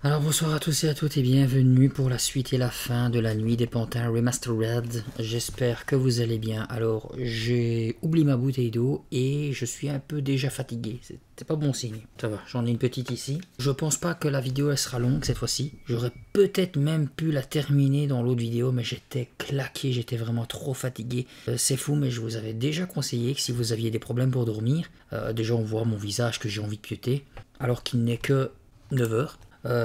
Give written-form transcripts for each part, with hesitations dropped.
Alors bonsoir à tous et à toutes et bienvenue pour la suite et la fin de la Nuit des Pantins Remastered. J'espère que vous allez bien. Alors j'ai oublié ma bouteille d'eau et je suis un peu déjà fatigué. C'est pas bon signe. Ça va, j'en ai une petite ici. Je pense pas que la vidéo elle sera longue cette fois-ci. J'aurais peut-être même pu la terminer dans l'autre vidéo mais j'étais claqué, j'étais vraiment trop fatigué. C'est fou mais je vous avais déjà conseillé que si vous aviez des problèmes pour dormir, déjà on voit mon visage que j'ai envie de pioter alors qu'il n'est que 9 heures.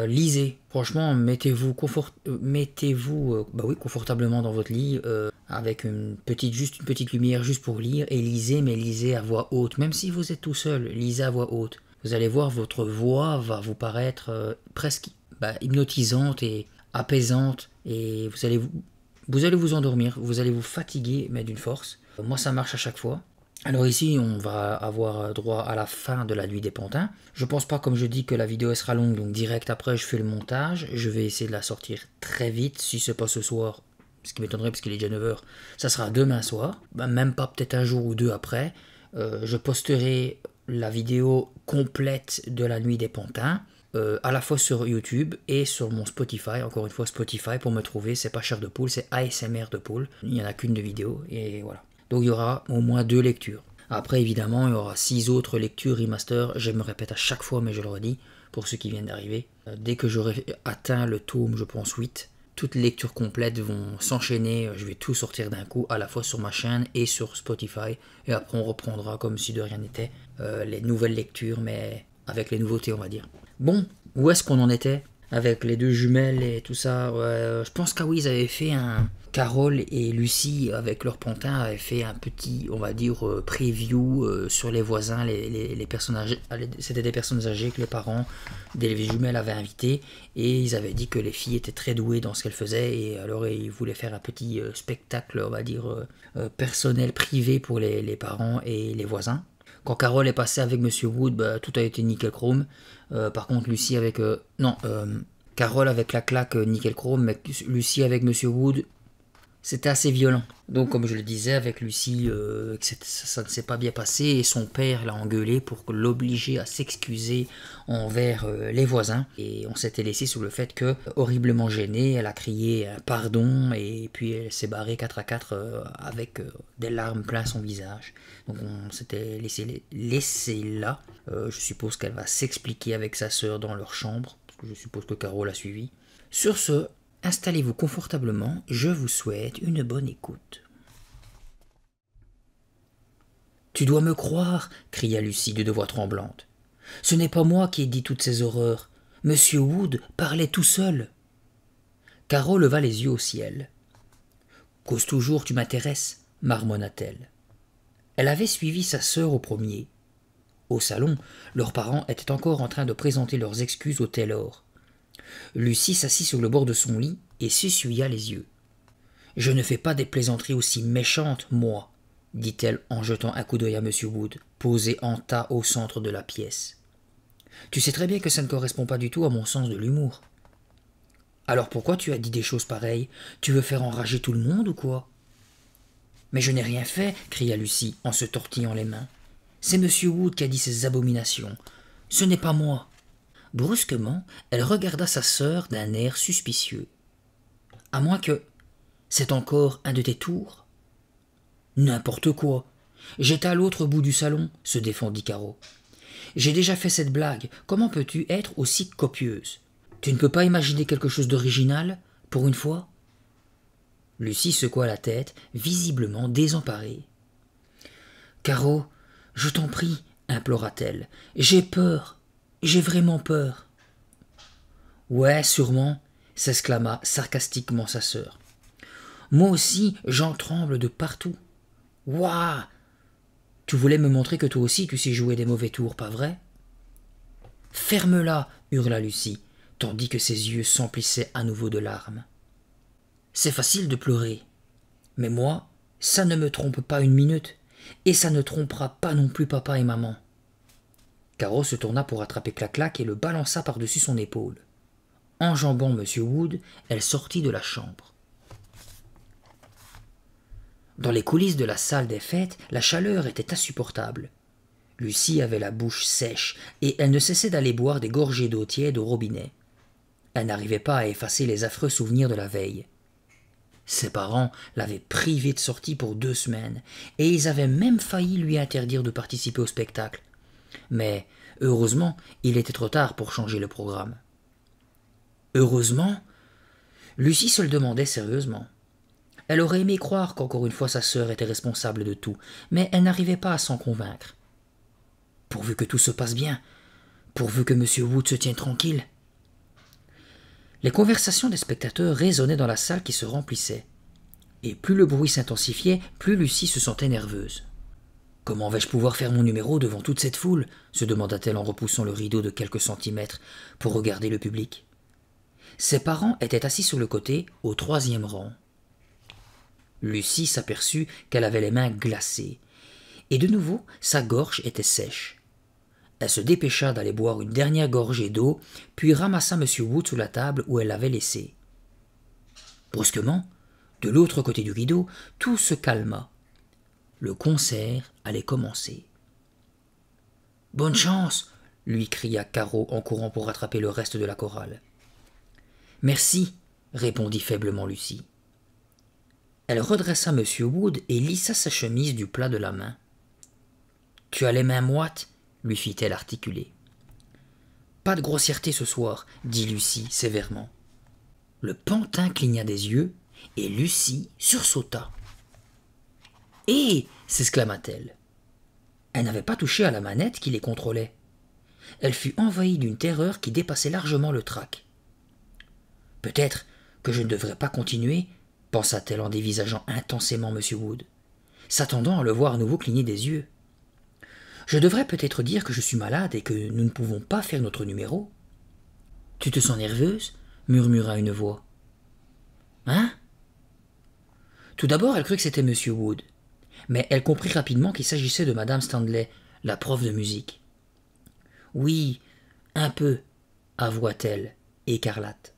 Lisez, franchement, mettez-vous confortablement dans votre lit avec juste une petite lumière juste pour lire et lisez, mais lisez à voix haute. Même si vous êtes tout seul, lisez à voix haute. Vous allez voir, votre voix va vous paraître presque hypnotisante et apaisante et vous allez vous endormir, vous allez vous fatiguer, mais d'une force. Moi, ça marche à chaque fois. Alors ici, on va avoir droit à la fin de la nuit des pantins. Je pense pas, comme je dis, que la vidéo sera longue, donc direct après, je fais le montage. Je vais essayer de la sortir très vite, si c'est pas ce soir, ce qui m'étonnerait parce qu'il est déjà 9 heures. Ça sera demain soir, même pas peut-être un jour ou deux après. Je posterai la vidéo complète de la nuit des pantins, à la fois sur YouTube et sur mon Spotify. Encore une fois, Spotify, pour me trouver, c'est pas Chair de Poule, c'est ASMR de Poule. Il n'y en a qu'une de vidéo, et voilà. Donc il y aura au moins 2 lectures. Après évidemment il y aura 6 autres lectures remaster. Je me répète à chaque fois mais je le redis pour ceux qui viennent d'arriver. Dès que j'aurai atteint le tome je pense 8, toutes les lectures complètes vont s'enchaîner. Je vais tout sortir d'un coup à la fois sur ma chaîne et sur Spotify. Et après on reprendra comme si de rien n'était les nouvelles lectures mais avec les nouveautés on va dire. Bon, où est-ce qu'on en était avec les deux jumelles et tout ça? Je pense qu'ah oui, ils avaient fait un... Carole et Lucie, avec leur pantin, avaient fait un petit, on va dire, preview sur les voisins, les personnages. C'était des personnes âgées que les parents des jumelles avaient invitées. Et ils avaient dit que les filles étaient très douées dans ce qu'elles faisaient. Et alors, ils voulaient faire un petit spectacle, on va dire, personnel, privé pour les parents et les voisins. Quand Carole est passée avec Monsieur Wood, bah, tout a été nickel chrome. Par contre, Lucie avec... Carole avec la claque nickel chrome, mais Lucie avec Monsieur Wood... C'était assez violent. Donc, comme je le disais, avec Lucie, ça ne s'est pas bien passé et son père l'a engueulé pour l'obliger à s'excuser envers les voisins. Et on s'était laissé sur le fait que, horriblement gênée, elle a crié un pardon et puis elle s'est barrée 4 à 4 avec des larmes plein son visage. Donc, on s'était laissé là. Je suppose qu'elle va s'expliquer avec sa sœur dans leur chambre, parce que je suppose que Caro l'a suivi. Sur ce, installez-vous confortablement, je vous souhaite une bonne écoute. Tu dois me croire, cria Lucie de voix tremblante. Ce n'est pas moi qui ai dit toutes ces horreurs. Monsieur Wood parlait tout seul. Caro leva les yeux au ciel. Cause toujours, tu m'intéresses, marmonna-t-elle. Elle avait suivi sa sœur au premier. Au salon, leurs parents étaient encore en train de présenter leurs excuses au Taylor. Lucie s'assit sur le bord de son lit et s'essuya les yeux. « Je ne fais pas des plaisanteries aussi méchantes, moi, » dit-elle en jetant un coup d'œil à M. Wood, posé en tas au centre de la pièce. « Tu sais très bien que ça ne correspond pas du tout à mon sens de l'humour. »« Alors pourquoi tu as dit des choses pareilles? Tu veux faire enrager tout le monde ou quoi ?»« Mais je n'ai rien fait, » cria Lucie en se tortillant les mains. « C'est M. Wood qui a dit ces abominations. Ce n'est pas moi. » Brusquement, elle regarda sa sœur d'un air suspicieux. « À moins que... c'est encore un de tes tours ?»« N'importe quoi. J'étais à l'autre bout du salon, » se défendit Caro. « J'ai déjà fait cette blague. Comment peux-tu être aussi copieuse? Tu ne peux pas imaginer quelque chose d'original, pour une fois ?» Lucie secoua la tête, visiblement désemparée. « Caro, je t'en prie, » implora-t-elle. « J'ai peur. J'ai vraiment peur. » « Ouais, sûrement, » s'exclama sarcastiquement sa sœur. « Moi aussi, j'en tremble de partout. »« Ouah ! Tu voulais me montrer que toi aussi tu sais jouer des mauvais tours, pas vrai ?»« Ferme-la » hurla Lucie, tandis que ses yeux s'emplissaient à nouveau de larmes. « C'est facile de pleurer. Mais moi, ça ne me trompe pas une minute, et ça ne trompera pas non plus papa et maman. » Caro se tourna pour attraper Clac-Clac et le balança par-dessus son épaule. Enjambant M. Wood, elle sortit de la chambre. Dans les coulisses de la salle des fêtes, la chaleur était insupportable. Lucie avait la bouche sèche, et elle ne cessait d'aller boire des gorgées d'eau tiède au robinet. Elle n'arrivait pas à effacer les affreux souvenirs de la veille. Ses parents l'avaient privée de sortie pour 2 semaines, et ils avaient même failli lui interdire de participer au spectacle. Mais, heureusement, il était trop tard pour changer le programme. Heureusement, Lucie se le demandait sérieusement. Elle aurait aimé croire qu'encore une fois sa sœur était responsable de tout, mais elle n'arrivait pas à s'en convaincre. Pourvu que tout se passe bien, pourvu que M. Wood se tienne tranquille. Les conversations des spectateurs résonnaient dans la salle qui se remplissait. Et plus le bruit s'intensifiait, plus Lucie se sentait nerveuse. « Comment vais-je pouvoir faire mon numéro devant toute cette foule ?» se demanda-t-elle en repoussant le rideau de quelques centimètres pour regarder le public. Ses parents étaient assis sur le côté, au 3e rang. Lucie s'aperçut qu'elle avait les mains glacées, et de nouveau sa gorge était sèche. Elle se dépêcha d'aller boire une dernière gorgée d'eau, puis ramassa M. Wood sous la table où elle l'avait laissé. Brusquement, de l'autre côté du rideau, tout se calma. Le concert allait commencer. « Bonne chance !» lui cria Caro en courant pour rattraper le reste de la chorale. « Merci !» répondit faiblement Lucie. Elle redressa M. Wood et lissa sa chemise du plat de la main. « Tu as les mains moites ?» lui fit-elle articuler. « Pas de grossièreté ce soir, » dit Lucie sévèrement. Le pantin cligna des yeux, et Lucie sursauta. « Hé !» s'exclama-t-elle. Elle n'avait pas touché à la manette qui les contrôlait. Elle fut envahie d'une terreur qui dépassait largement le trac. « Peut-être que je ne devrais pas continuer, » pensa-t-elle en dévisageant intensément M. Wood, s'attendant à le voir à nouveau cligner des yeux. « Je devrais peut-être dire que je suis malade et que nous ne pouvons pas faire notre numéro. »« Tu te sens nerveuse ?» murmura une voix. « Hein ?» Tout d'abord, elle crut que c'était M. Wood, mais elle comprit rapidement qu'il s'agissait de Madame Stanley, la prof de musique. « Oui, un peu, » avoua-t-elle, écarlate.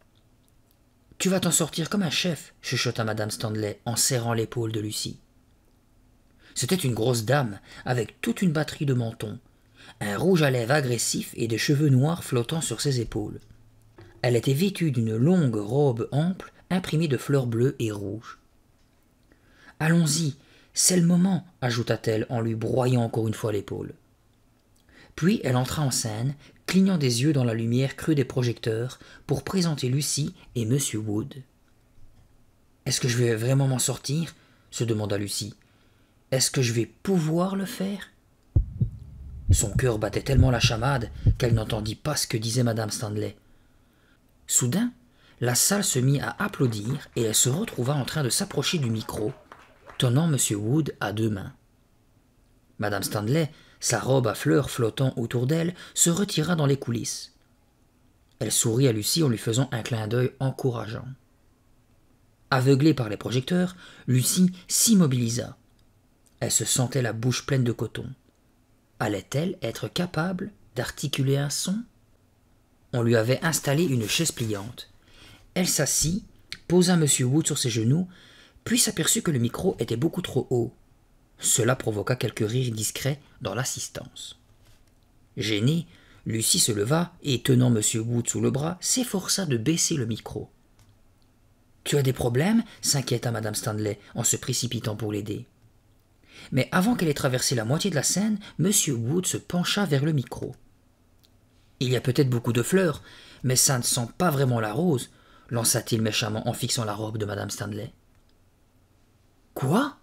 « Tu vas t'en sortir comme un chef, » chuchota Madame Stanley en serrant l'épaule de Lucie. C'était une grosse dame, avec toute une batterie de mentons, un rouge à lèvres agressif et des cheveux noirs flottant sur ses épaules. Elle était vêtue d'une longue robe ample, imprimée de fleurs bleues et rouges. « Allons-y, c'est le moment, » ajouta-t-elle en lui broyant encore une fois l'épaule. Puis elle entra en scène, clignant des yeux dans la lumière crue des projecteurs, pour présenter Lucie et M. Wood. « Est-ce que je vais vraiment m'en sortir ?» se demanda Lucie. « Est-ce que je vais pouvoir le faire ?» Son cœur battait tellement la chamade qu'elle n'entendit pas ce que disait Madame Stanley. Soudain, la salle se mit à applaudir et elle se retrouva en train de s'approcher du micro, tenant M. Wood à 2 mains. Madame Stanley, sa robe à fleurs flottant autour d'elle, se retira dans les coulisses. Elle sourit à Lucie en lui faisant un clin d'œil encourageant. Aveuglée par les projecteurs, Lucie s'immobilisa. Elle se sentait la bouche pleine de coton. Allait-elle être capable d'articuler un son ? On lui avait installé une chaise pliante. Elle s'assit, posa M. Wood sur ses genoux, puis s'aperçut que le micro était beaucoup trop haut. Cela provoqua quelques rires discrets dans l'assistance. Gênée, Lucie se leva et, tenant M. Wood sous le bras, s'efforça de baisser le micro. « Tu as des problèmes ?» s'inquiéta Madame Stanley en se précipitant pour l'aider. Mais avant qu'elle ait traversé la moitié de la scène, M. Wood se pencha vers le micro. « Il y a peut-être beaucoup de fleurs, mais ça ne sent pas vraiment la rose, » lança-t-il méchamment en fixant la robe de Madame Stanley. « Quoi ?»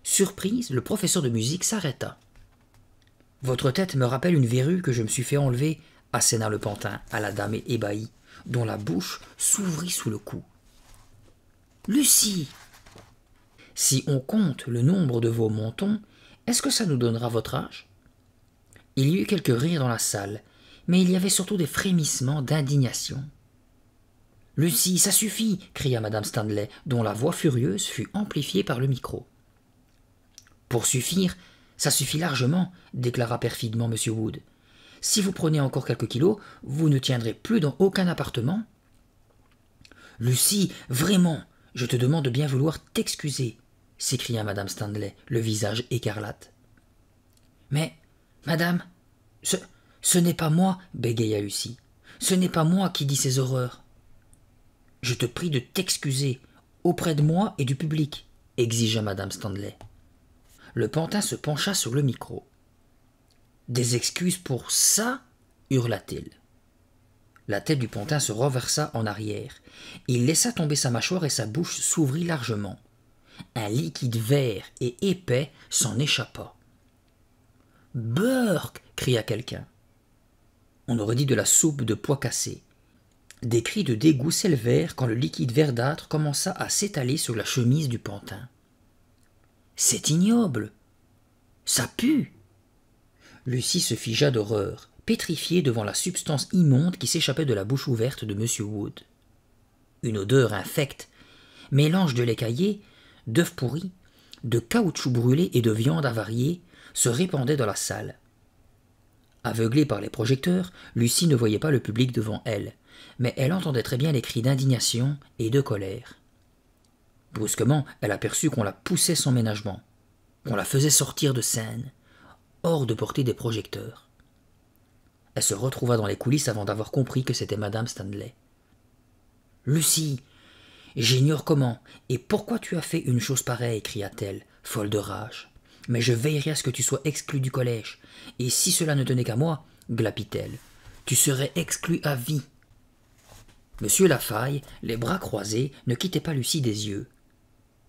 Surprise, le professeur de musique s'arrêta. « Votre tête me rappelle une verrue que je me suis fait enlever, » asséna le pantin à la dame ébahie, dont la bouche s'ouvrit sous le cou. « Lucie ! Si on compte le nombre de vos mentons, est-ce que ça nous donnera votre âge ?» Il y eut quelques rires dans la salle, mais il y avait surtout des frémissements d'indignation. « Lucie, ça suffit !» cria Madame Stanley, dont la voix furieuse fut amplifiée par le micro. « Pour suffire, ça suffit largement, » déclara perfidement M. Wood. « Si vous prenez encore quelques kilos, vous ne tiendrez plus dans aucun appartement. »« Lucie, vraiment, je te demande de bien vouloir t'excuser, » s'écria Madame Stanley, le visage écarlate. « Mais, madame, ce n'est pas moi, » bégaya Lucie. Ce n'est pas moi qui dis ces horreurs. Je te prie de t'excuser auprès de moi et du public, exigea madame Stanley. Le pantin se pencha sur le micro. Des excuses pour ça hurla-t-il. La tête du pantin se renversa en arrière. Il laissa tomber sa mâchoire et sa bouche s'ouvrit largement. Un liquide vert et épais s'en échappa. « Burk !» cria quelqu'un. On aurait dit de la soupe de pois cassés. Des cris de dégoût s'élevèrent quand le liquide verdâtre commença à s'étaler sur la chemise du pantin. « C'est ignoble ! Ça pue !» Lucie se figea d'horreur, pétrifiée devant la substance immonde qui s'échappait de la bouche ouverte de M. Wood. Une odeur infecte, mélange de lait caillé, d'œufs pourris, de caoutchouc brûlé et de viande avariée, se répandait dans la salle. Aveuglée par les projecteurs, Lucie ne voyait pas le public devant elle, mais elle entendait très bien les cris d'indignation et de colère. Brusquement, elle aperçut qu'on la poussait sans ménagement, qu'on la faisait sortir de scène, hors de portée des projecteurs. Elle se retrouva dans les coulisses avant d'avoir compris que c'était madame Stanley. « Lucie, j'ignore comment et pourquoi tu as fait une chose pareille, cria-t-elle, folle de rage. Mais je veillerai à ce que tu sois exclue du collège, et si cela ne tenait qu'à moi, glapit-elle, tu serais exclue à vie. Monsieur Lafaille, les bras croisés, ne quittait pas Lucie des yeux.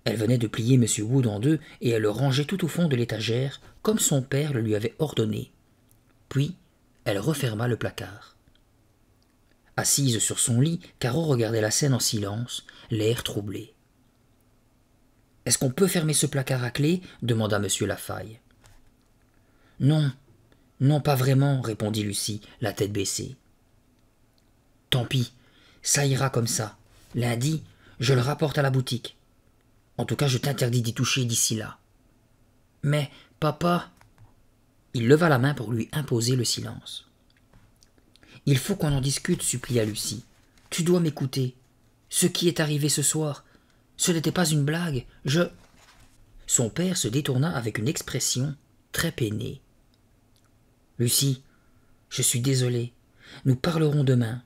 Elle venait de plier M. Wood en deux et elle le rangeait tout au fond de l'étagère, comme son père le lui avait ordonné. Puis, elle referma le placard. Assise sur son lit, Caro regardait la scène en silence, l'air troublé. « Est-ce qu'on peut fermer ce placard à clé ?» demanda M. Lafaille. « Non, non, pas vraiment, » répondit Lucie, la tête baissée. « Tant pis, ça ira comme ça. Lundi, je le rapporte à la boutique. En tout cas, je t'interdis d'y toucher d'ici là. »« Mais, papa... » Il leva la main pour lui imposer le silence. « Il faut qu'on en discute, supplia Lucie. Tu dois m'écouter. Ce qui est arrivé ce soir, ce n'était pas une blague. Son père se détourna avec une expression très peinée. « Lucie, je suis désolé. Nous parlerons demain.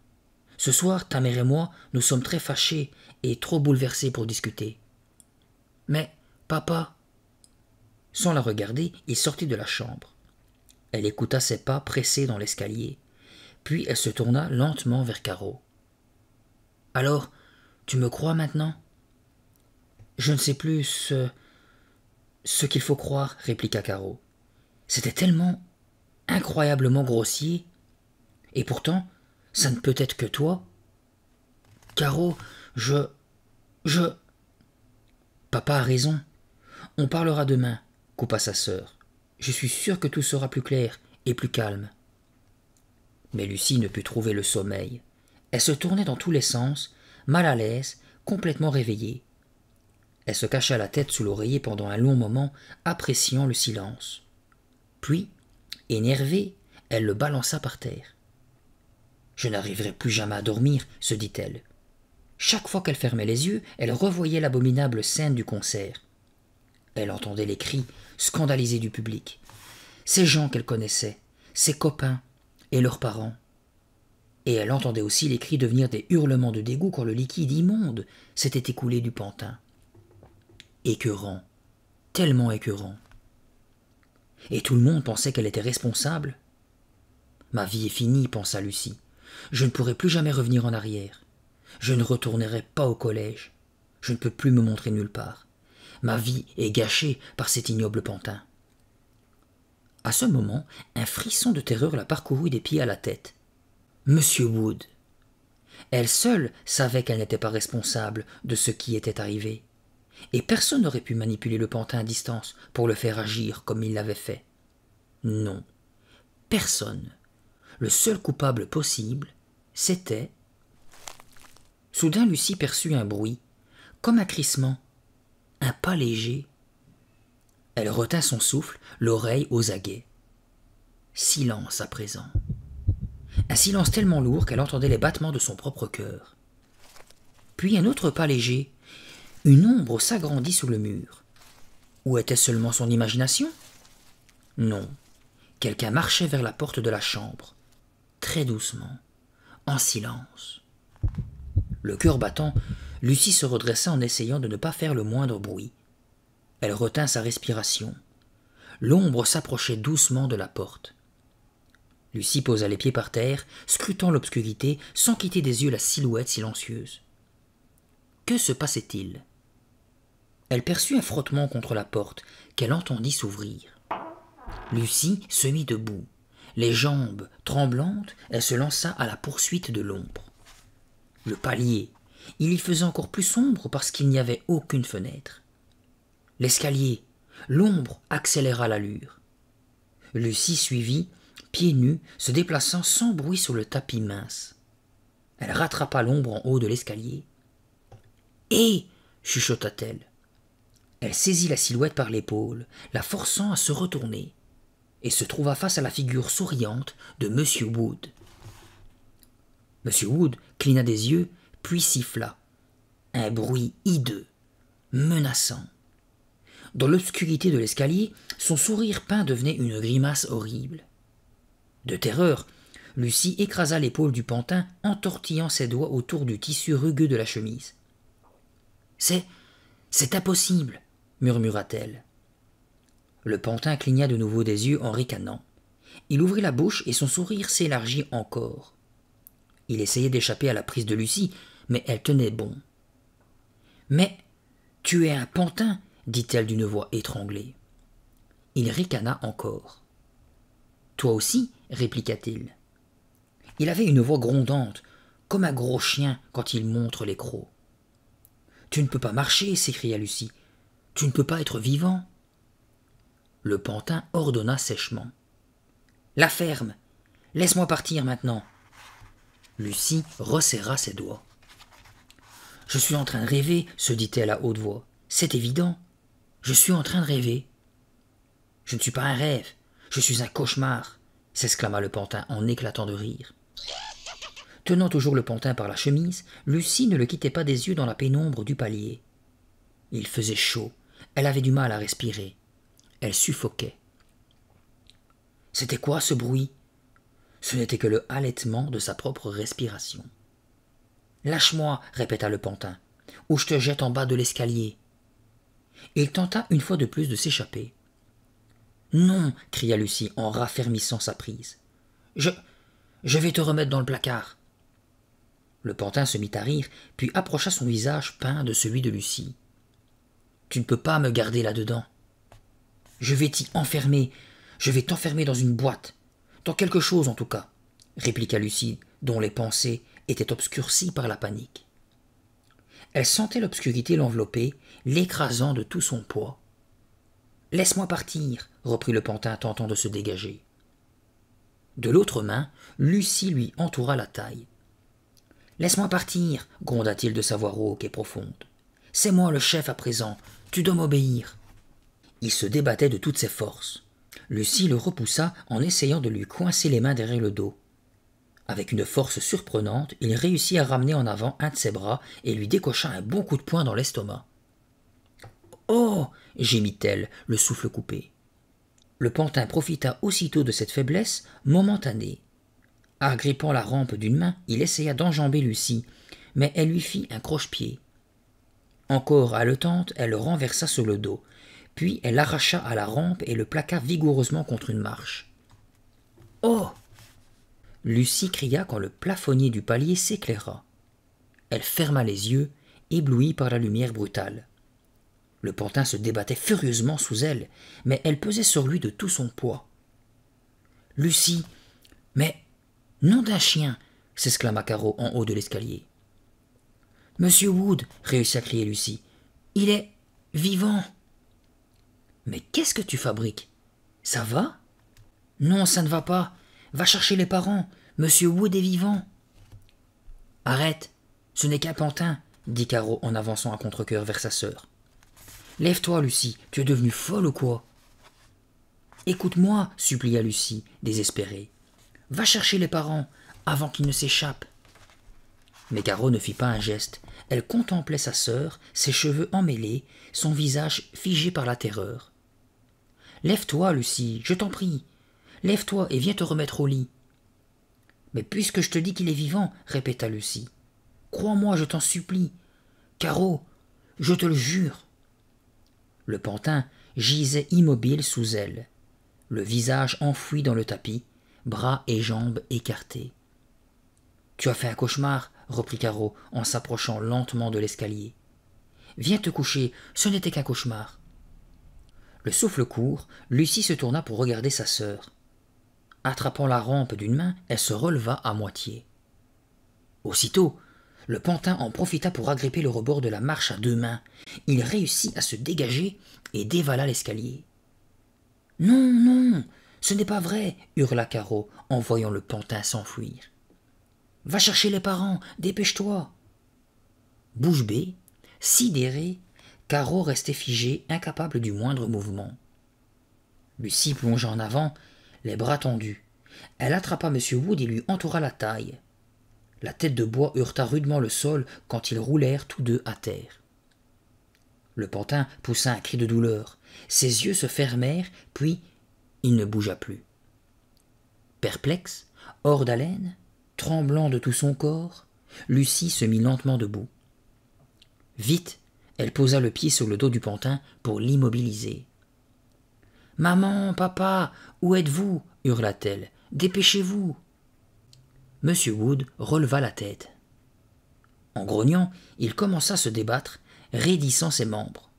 Ce soir, ta mère et moi, nous sommes très fâchés et trop bouleversés pour discuter. »« Mais, papa... » Sans la regarder, il sortit de la chambre. Elle écouta ses pas pressés dans l'escalier. Puis elle se tourna lentement vers Caro. « Alors, tu me crois maintenant ?»« Je ne sais plus ce qu'il faut croire, » répliqua Caro. « C'était tellement incroyablement grossier. Et pourtant, ça ne peut être que toi. Caro, je... Papa a raison. On parlera demain, coupa sa sœur. Je suis sûre que tout sera plus clair et plus calme. Mais Lucie ne put trouver le sommeil. Elle se tournait dans tous les sens, mal à l'aise, complètement réveillée. Elle se cacha la tête sous l'oreiller pendant un long moment, appréciant le silence. Puis, énervée, elle le balança par terre. « Je n'arriverai plus jamais à dormir, » se dit-elle. Chaque fois qu'elle fermait les yeux, elle revoyait l'abominable scène du concert. Elle entendait les cris scandalisés du public, ces gens qu'elle connaissait, ses copains et leurs parents. Et elle entendait aussi les cris devenir des hurlements de dégoût quand le liquide immonde s'était écoulé du pantin. Écœurant, tellement écœurant. Et tout le monde pensait qu'elle était responsable. « Ma vie est finie, » pensa Lucie. « Je ne pourrai plus jamais revenir en arrière. Je ne retournerai pas au collège. Je ne peux plus me montrer nulle part. Ma vie est gâchée par cet ignoble pantin. » À ce moment, un frisson de terreur la parcourut des pieds à la tête. Monsieur Wood. Elle seule savait qu'elle n'était pas responsable de ce qui était arrivé. Et personne n'aurait pu manipuler le pantin à distance pour le faire agir comme il l'avait fait. Non, personne. Le seul coupable possible, c'était... Soudain, Lucie perçut un bruit, comme un crissement, un pas léger. Elle retint son souffle, l'oreille aux aguets. Silence à présent. Un silence tellement lourd qu'elle entendait les battements de son propre cœur. Puis un autre pas léger. Une ombre s'agrandit sous le mur. Ou était-ce seulement son imagination? Non. Quelqu'un marchait vers la porte de la chambre, très doucement, en silence. Le cœur battant, Lucie se redressa en essayant de ne pas faire le moindre bruit. Elle retint sa respiration. L'ombre s'approchait doucement de la porte. Lucie posa les pieds par terre, scrutant l'obscurité sans quitter des yeux la silhouette silencieuse. Que se passait-il? Elle perçut un frottement contre la porte qu'elle entendit s'ouvrir. Lucie se mit debout. Les jambes tremblantes, elle se lança à la poursuite de l'ombre. Le palier, il y faisait encore plus sombre parce qu'il n'y avait aucune fenêtre. L'escalier, l'ombre accéléra l'allure. Lucie suivit, pieds nus, se déplaçant sans bruit sur le tapis mince. Elle rattrapa l'ombre en haut de l'escalier. « Hé !» chuchota-t-elle. Elle saisit la silhouette par l'épaule, la forçant à se retourner, et se trouva face à la figure souriante de M. Wood. M. Wood cligna des yeux, puis siffla. Un bruit hideux, menaçant. Dans l'obscurité de l'escalier, son sourire peint devenait une grimace horrible. De terreur, Lucie écrasa l'épaule du pantin, entortillant ses doigts autour du tissu rugueux de la chemise. « C'est impossible !» murmura-t-elle. Le pantin cligna de nouveau des yeux en ricanant. Il ouvrit la bouche et son sourire s'élargit encore. Il essayait d'échapper à la prise de Lucie, mais elle tenait bon. « Mais tu es un pantin !» dit-elle d'une voix étranglée. Il ricana encore. « Toi aussi ?» répliqua-t-il. Il avait une voix grondante, comme un gros chien quand il montre les crocs. « Tu ne peux pas marcher !» s'écria Lucie. « Tu ne peux pas être vivant !» Le pantin ordonna sèchement. « La ferme ! Laisse-moi partir maintenant !» Lucie resserra ses doigts. « Je suis en train de rêver, se dit-elle à haute voix. C'est évident. Je suis en train de rêver. »« Je ne suis pas un rêve, je suis un cauchemar, » s'exclama le pantin en éclatant de rire. Tenant toujours le pantin par la chemise, Lucie ne le quittait pas des yeux dans la pénombre du palier. Il faisait chaud, elle avait du mal à respirer. Elle suffoquait. C'était quoi ce bruit? Ce n'était que le halètement de sa propre respiration. « Lâche-moi, répéta le pantin, ou je te jette en bas de l'escalier. » Il tenta une fois de plus de s'échapper. « Non, cria Lucie en raffermissant sa prise. Je vais te remettre dans le placard. » Le pantin se mit à rire, puis approcha son visage peint de celui de Lucie. « Tu ne peux pas me garder là-dedans. Je vais t'y enfermer, je vais t'enfermer dans une boîte, dans quelque chose en tout cas, » répliqua Lucie, dont les pensées étaient obscurcies par la panique. Elle sentait l'obscurité l'envelopper, l'écrasant de tout son poids. « Laisse-moi partir, » reprit le pantin tentant de se dégager. De l'autre main, Lucie lui entoura la taille. « Laisse-moi partir, » gronda-t-il de sa voix rauque et profonde. « C'est moi le chef à présent, tu dois m'obéir. » Il se débattait de toutes ses forces. Lucie le repoussa en essayant de lui coincer les mains derrière le dos. Avec une force surprenante, il réussit à ramener en avant un de ses bras et lui décocha un bon coup de poing dans l'estomac. « Oh !» gémit-elle, le souffle coupé. Le pantin profita aussitôt de cette faiblesse momentanée. Agrippant la rampe d'une main, il essaya d'enjamber Lucie, mais elle lui fit un croche-pied. Encore haletante, elle le renversa sur le dos, puis elle l'arracha à la rampe et le plaqua vigoureusement contre une marche. « Oh !» Lucie cria quand le plafonnier du palier s'éclaira. Elle ferma les yeux, éblouie par la lumière brutale. Le pantin se débattait furieusement sous elle, mais elle pesait sur lui de tout son poids. « Lucie, mais nom d'un chien !» s'exclama Caro en haut de l'escalier. « Monsieur Wood !» réussit à crier Lucie. « Il est vivant !»« Mais qu'est-ce que tu fabriques? Ça va ?»« Non, ça ne va pas. Va chercher les parents. Monsieur Wood est vivant. »« Arrête, ce n'est qu'un pantin, » dit Caro en avançant à contre-cœur vers sa sœur. « Lève-toi, Lucie, tu es devenue folle ou quoi ?»« Écoute-moi, » supplia Lucie, désespérée. « Va chercher les parents, avant qu'ils ne s'échappent. » Mais Caro ne fit pas un geste. Elle contemplait sa sœur, ses cheveux emmêlés, son visage figé par la terreur. « Lève-toi, Lucie, je t'en prie. Lève-toi et viens te remettre au lit. » Mais puisque je te dis qu'il est vivant, répéta Lucie. Crois-moi, je t'en supplie. Caro, je te le jure. Le pantin gisait immobile sous elle, le visage enfoui dans le tapis, bras et jambes écartés. Tu as fait un cauchemar, reprit Caro en s'approchant lentement de l'escalier. Viens te coucher, ce n'était qu'un cauchemar. Le souffle court, Lucie se tourna pour regarder sa sœur. Attrapant la rampe d'une main, elle se releva à moitié. Aussitôt, le pantin en profita pour agripper le rebord de la marche à deux mains. Il réussit à se dégager et dévala l'escalier. « Non, non, ce n'est pas vrai !» hurla Caro en voyant le pantin s'enfuir. « Va chercher les parents, dépêche-toi !» Bouche bée, sidérée, Caro restait figée, incapable du moindre mouvement. Lucie plongea en avant, les bras tendus. Elle attrapa M. Wood et lui entoura la taille. La tête de bois heurta rudement le sol quand ils roulèrent tous deux à terre. Le pantin poussa un cri de douleur. Ses yeux se fermèrent, puis il ne bougea plus. Perplexe, hors d'haleine, tremblant de tout son corps, Lucie se mit lentement debout. Vite, elle posa le pied sur le dos du pantin pour l'immobiliser. « Maman, papa, où êtes-vous » hurla-t-elle. « Dépêchez-vous » M. Wood releva la tête. En grognant, il commença à se débattre, raidissant ses membres.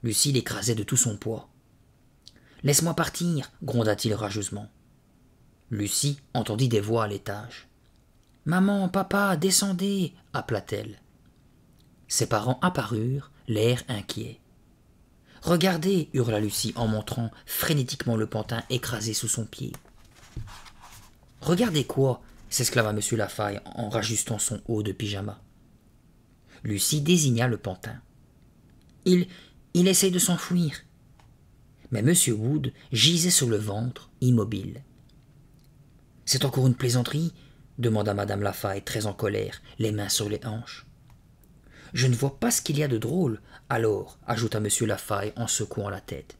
Lucie l'écrasait de tout son poids. « Laisse-moi partir » gronda-t-il rageusement. Lucie entendit des voix à l'étage. « Maman, papa, descendez » appela-t-elle. Ses parents apparurent, l'air inquiet. « Regardez » hurla Lucie en montrant frénétiquement le pantin écrasé sous son pied. « Regardez quoi » s'exclama M. Lafaille en rajustant son haut de pyjama. Lucie désigna le pantin. « Il essaye de s'enfuir. » Mais M. Wood gisait sur le ventre, immobile. « C'est encore une plaisanterie » demanda Mme Lafaille, très en colère, les mains sur les hanches. « Je ne vois pas ce qu'il y a de drôle, alors, » ajouta M. Lafaille en secouant la tête.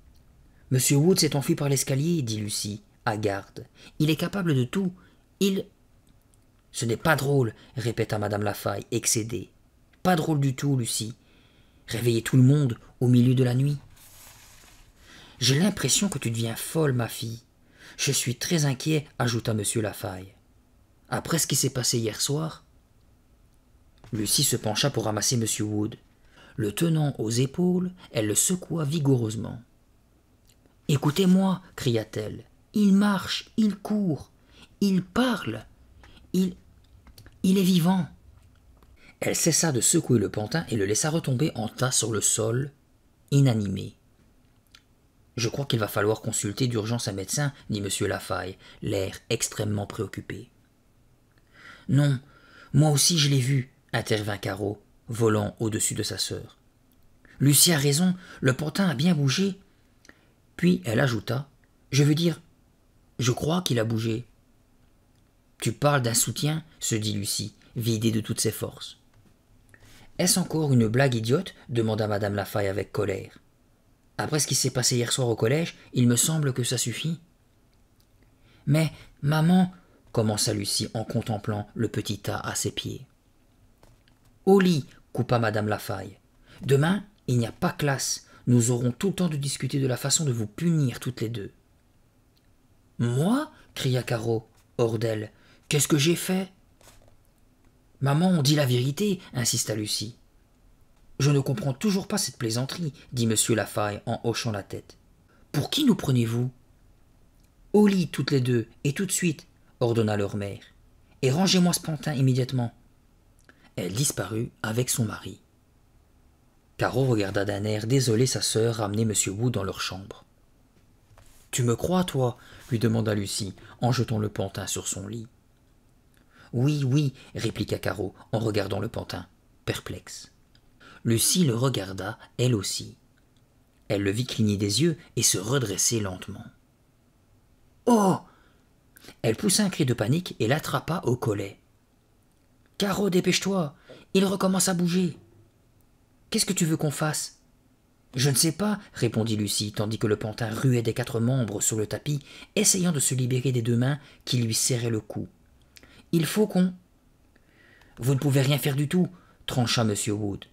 « M. Wood s'est enfui par l'escalier, » dit Lucie, hagarde. « Il est capable de tout. Il... » « Ce n'est pas drôle, » répéta Mme Lafaille, excédée. « Pas drôle du tout, Lucie. Réveiller tout le monde au milieu de la nuit. »« J'ai l'impression que tu deviens folle, ma fille. Je suis très inquiet, » ajouta M. Lafaille. « Après ce qui s'est passé hier soir... » Lucie se pencha pour ramasser M. Wood. Le tenant aux épaules, elle le secoua vigoureusement. « Écoutez-moi, » cria-t-elle. « Il marche, il court, il parle, il est vivant. » Elle cessa de secouer le pantin et le laissa retomber en tas sur le sol, inanimé. « Je crois qu'il va falloir consulter d'urgence un médecin, » dit M. Lafaille, l'air extrêmement préoccupé. « Non, moi aussi je l'ai vu, » intervint Caro, volant au-dessus de sa sœur. « Lucie a raison, le pantin a bien bougé. » Puis elle ajouta, « Je veux dire, je crois qu'il a bougé. »« Tu parles d'un soutien ?» se dit Lucie, vidée de toutes ses forces. « Est-ce encore une blague idiote ?» demanda Mme Lafaille avec colère. « Après ce qui s'est passé hier soir au collège, il me semble que ça suffit. »« Mais, maman, » commença Lucie en contemplant le petit tas à ses pieds. « Au lit !» coupa Mme Lafaille. « Demain, il n'y a pas classe. Nous aurons tout le temps de discuter de la façon de vous punir toutes les deux. »« Moi ?» cria Caro, hors d'elle. « Qu'est-ce que j'ai fait ?»« Maman, on dit la vérité, » insista Lucie. « Je ne comprends toujours pas cette plaisanterie, » dit M. Lafaille en hochant la tête. « Pour qui nous prenez-vous ?»« Au lit, toutes les deux, et tout de suite, » ordonna leur mère. « Et rangez-moi ce pantin immédiatement. » Elle disparut avec son mari. Caro regarda d'un air désolé sa sœur ramener M. Wood dans leur chambre. « Tu me crois, toi ?» lui demanda Lucie, en jetant le pantin sur son lit. « Oui, oui, » répliqua Caro, en regardant le pantin, perplexe. Lucie le regarda, elle aussi. Elle le vit cligner des yeux et se redresser lentement. « Oh !» Elle poussa un cri de panique et l'attrapa au collet. « Caro, dépêche-toi, il recommence à bouger. »« Qu'est-ce que tu veux qu'on fasse ?»« Je ne sais pas, répondit Lucie, tandis que le pantin ruait des 4 membres sur le tapis, essayant de se libérer des 2 mains qui lui serraient le cou. Il faut qu'on... Vous ne pouvez rien faire du tout, trancha M. Wood.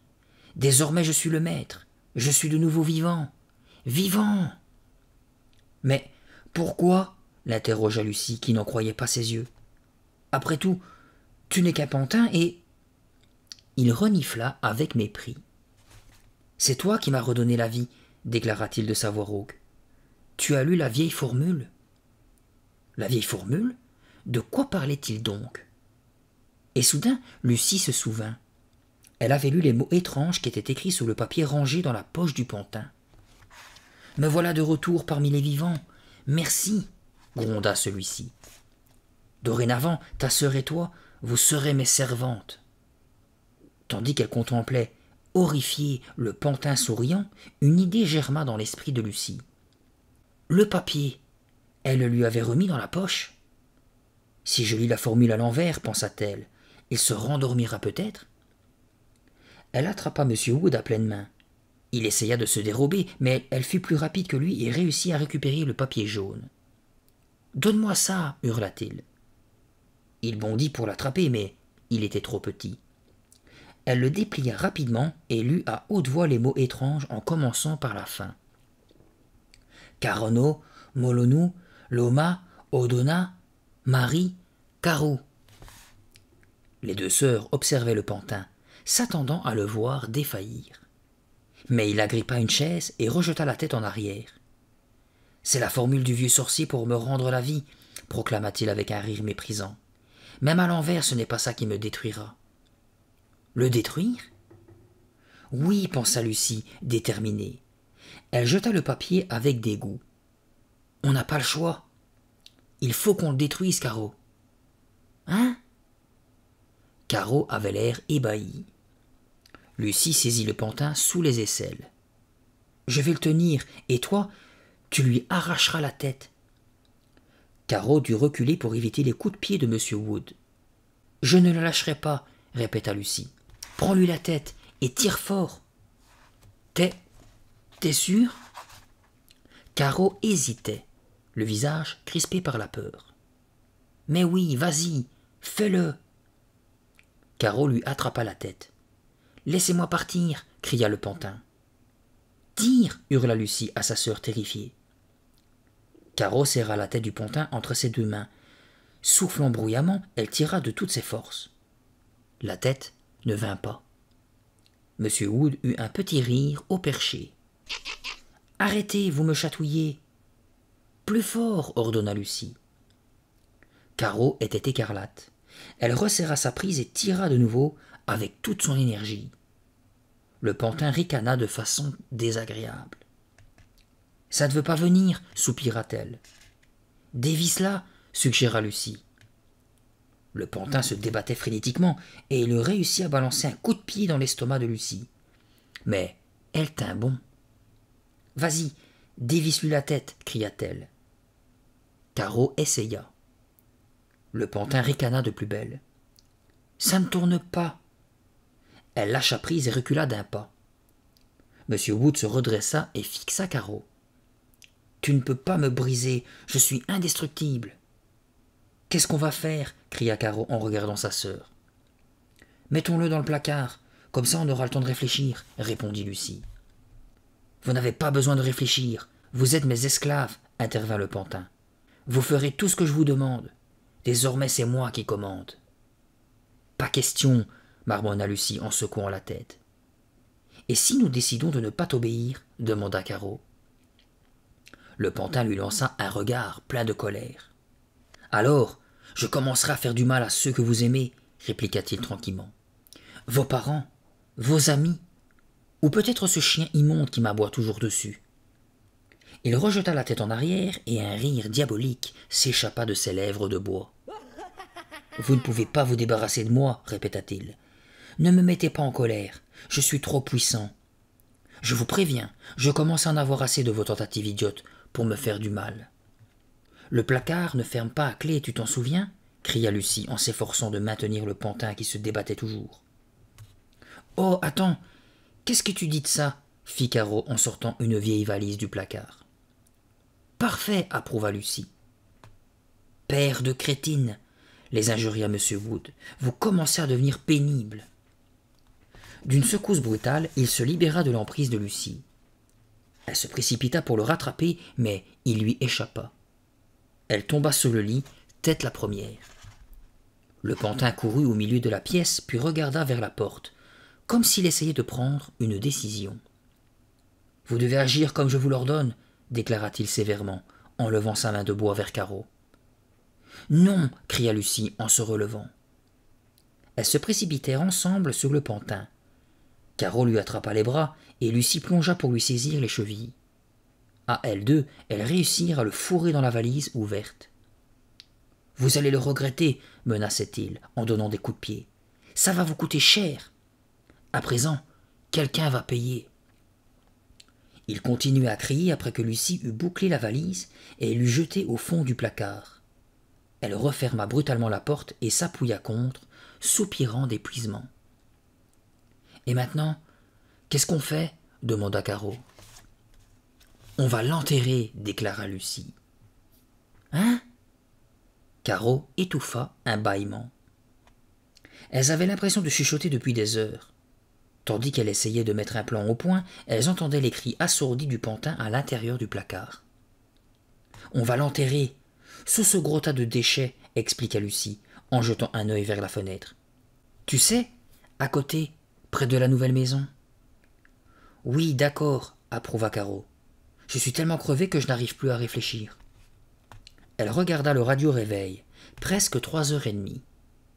Désormais je suis le maître. Je suis de nouveau vivant. Vivant. Mais pourquoi l'interrogea Lucie, qui n'en croyait pas ses yeux. Après tout, tu n'es qu'un pantin et... Il renifla avec mépris. C'est toi qui m'as redonné la vie, déclara-t-il de sa voix rauque. Tu as lu la vieille formule. La vieille formule? De quoi parlait-il donc? Et soudain, Lucie se souvint. Elle avait lu les mots étranges qui étaient écrits sur le papier rangé dans la poche du pantin. « Me voilà de retour parmi les vivants. Merci, » gronda celui-ci. « Dorénavant, ta sœur et toi, vous serez mes servantes. » Tandis qu'elle contemplait, horrifiée, le pantin souriant, une idée germa dans l'esprit de Lucie. Le papier, elle le lui avait remis dans la poche. Si je lis la formule à l'envers, pensa-t-elle, il se rendormira peut-être. Elle attrapa M. Wood à pleine main. Il essaya de se dérober, mais elle fut plus rapide que lui et réussit à récupérer le papier jaune. « Donne-moi ça !» hurla-t-il. Il bondit pour l'attraper, mais il était trop petit. Elle le déplia rapidement et lut à haute voix les mots étranges en commençant par la fin. Carono, Molonou, Loma, Odona, Marie, Caro. Les 2 sœurs observaient le pantin, s'attendant à le voir défaillir. Mais il agrippa une chaise et rejeta la tête en arrière. « C'est la formule du vieux sorcier pour me rendre la vie, » proclama-t-il avec un rire méprisant. « Même à l'envers, ce n'est pas ça qui me détruira. » Le détruire? Oui, pensa Lucie, déterminée. Elle jeta le papier avec dégoût. On n'a pas le choix. Il faut qu'on le détruise, Caro. Hein? Caro avait l'air ébahi. Lucie saisit le pantin sous les aisselles. Je vais le tenir, et toi, tu lui arracheras la tête. Caro dut reculer pour éviter les coups de pied de M. Wood. Je ne le lâcherai pas, répéta Lucie. Prends-lui la tête et tire fort. T'es sûr? Caro hésitait, le visage crispé par la peur. Mais oui, vas-y, fais-le. Caro lui attrapa la tête. Laissez-moi partir, cria le pantin. Tire, hurla Lucie à sa sœur terrifiée. Caro serra la tête du pantin entre ses 2 mains. Soufflant bruyamment, elle tira de toutes ses forces. La tête ne vint pas. M. Wood eut un petit rire au perché. « Arrêtez, vous me chatouillez !»« Plus fort !» ordonna Lucie. Caro était écarlate. Elle resserra sa prise et tira de nouveau avec toute son énergie. Le pantin ricana de façon désagréable. « Ça ne veut pas venir !» soupira-t-elle. « Dévisse-la !» suggéra Lucie. Le pantin se débattait frénétiquement et il réussit à balancer un coup de pied dans l'estomac de Lucie. Mais elle tint bon. « Vas-y, dévisse-lui la tête !» cria-t-elle. Caro essaya. Le pantin ricana de plus belle. « Ça ne tourne pas !» Elle lâcha prise et recula d'un pas. M. Wood se redressa et fixa Caro. « Tu ne peux pas me briser, je suis indestructible !»« Qu'est-ce qu'on va faire ?» cria Caro en regardant sa sœur. « Mettons-le dans le placard, comme ça on aura le temps de réfléchir, » répondit Lucie. « Vous n'avez pas besoin de réfléchir, vous êtes mes esclaves, » intervint le pantin. « Vous ferez tout ce que je vous demande. Désormais c'est moi qui commande. »« Pas question, » marmonna Lucie en secouant la tête. « Et si nous décidons de ne pas t'obéir ?» demanda Caro. Le pantin lui lança un regard plein de colère. « Alors, je commencerai à faire du mal à ceux que vous aimez, » répliqua-t-il tranquillement. « Vos parents, vos amis, ou peut-être ce chien immonde qui m'aboie toujours dessus. » Il rejeta la tête en arrière et un rire diabolique s'échappa de ses lèvres de bois. « Vous ne pouvez pas vous débarrasser de moi, » répéta-t-il. « Ne me mettez pas en colère, je suis trop puissant. Je vous préviens, je commence à en avoir assez de vos tentatives idiotes pour me faire du mal. » « Le placard ne ferme pas à clé, tu t'en souviens ?» cria Lucie en s'efforçant de maintenir le pantin qui se débattait toujours. « Oh, attends, qu'est-ce que tu dis de ça ?» fit Caro en sortant une vieille valise du placard. Parfait, approuva Lucie. Père de crétine, les injuria M. Wood, vous commencez à devenir pénible. D'une secousse brutale, il se libéra de l'emprise de Lucie. Elle se précipita pour le rattraper, mais il lui échappa. Elle tomba sur le lit, tête la première. Le pantin courut au milieu de la pièce, puis regarda vers la porte, comme s'il essayait de prendre une décision. « Vous devez agir comme je vous l'ordonne, » déclara-t-il sévèrement, en levant sa main de bois vers Caro. « Non » cria Lucie en se relevant. Elles se précipitèrent ensemble sur le pantin. Caro lui attrapa les bras, et Lucie plongea pour lui saisir les chevilles. À elles deux, elles réussirent à le fourrer dans la valise ouverte. « Vous allez le regretter, » menaçait-il en donnant des coups de pied. « Ça va vous coûter cher. À présent, quelqu'un va payer. » Il continuait à crier après que Lucie eut bouclé la valise et l'eut jetée au fond du placard. Elle referma brutalement la porte et s'appuya contre, soupirant d'épuisement. « Et maintenant, qu'est-ce qu'on fait ?» demanda Caro. « On va l'enterrer, » déclara Lucie. « Hein ?» Caro étouffa un bâillement. Elles avaient l'impression de chuchoter depuis des heures. Tandis qu'elles essayaient de mettre un plan au point, elles entendaient les cris assourdis du pantin à l'intérieur du placard. « On va l'enterrer, sous ce gros tas de déchets, » expliqua Lucie, en jetant un œil vers la fenêtre. « Tu sais, à côté, près de la nouvelle maison. »« Oui, d'accord, » approuva Caro. « Je suis tellement crevée que je n'arrive plus à réfléchir. » Elle regarda le radio-réveil, presque 3h30.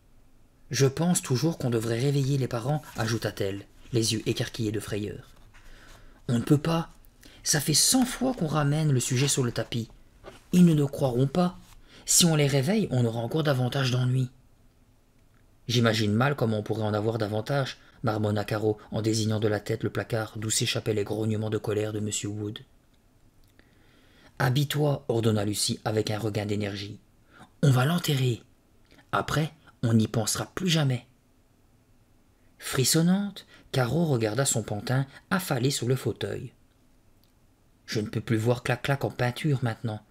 « Je pense toujours qu'on devrait réveiller les parents, » ajouta-t-elle, les yeux écarquillés de frayeur. « On ne peut pas. Ça fait 100 fois qu'on ramène le sujet sur le tapis. Ils ne nous croiront pas. Si on les réveille, on aura encore davantage d'ennuis. »« J'imagine mal comment on pourrait en avoir davantage, » marmonna Caro en désignant de la tête le placard d'où s'échappaient les grognements de colère de M. Wood. « Habille-toi, » ordonna Lucie avec un regain d'énergie. « On va l'enterrer. Après, on n'y pensera plus jamais. » Frissonnante, Caro regarda son pantin affalé sur le fauteuil. « Je ne peux plus voir Clac-Clac en peinture maintenant.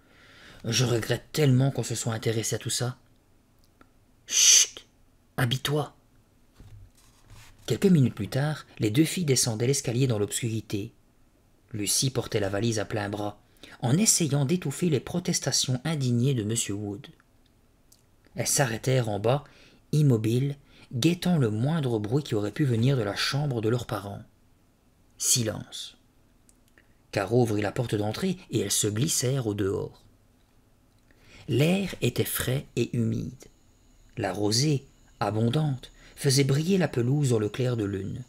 Je regrette tellement qu'on se soit intéressé à tout ça. »« Chut ! Habille-toi !» Quelques minutes plus tard, les deux filles descendaient l'escalier dans l'obscurité. Lucie portait la valise à plein bras, en essayant d'étouffer les protestations indignées de M. Wood. Elles s'arrêtèrent en bas, immobiles, guettant le moindre bruit qui aurait pu venir de la chambre de leurs parents. Silence. Caro ouvrit la porte d'entrée et elles se glissèrent au dehors. L'air était frais et humide. La rosée, abondante, faisait briller la pelouse dans le clair de lune.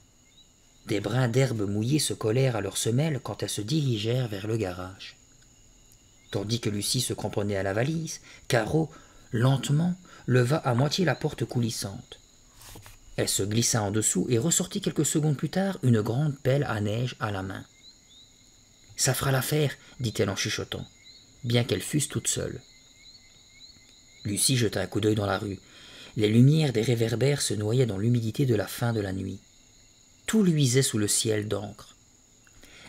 Des brins d'herbe mouillée se collèrent à leurs semelles quand elles se dirigèrent vers le garage. Tandis que Lucie se cramponnait à la valise, Caro, lentement, leva à moitié la porte coulissante. Elle se glissa en dessous et ressortit quelques secondes plus tard une grande pelle à neige à la main. « Ça fera l'affaire, » dit-elle en chuchotant, bien qu'elles fussent toutes seules. Lucie jeta un coup d'œil dans la rue. Les lumières des réverbères se noyaient dans l'humidité de la fin de la nuit. Tout luisait sous le ciel d'encre.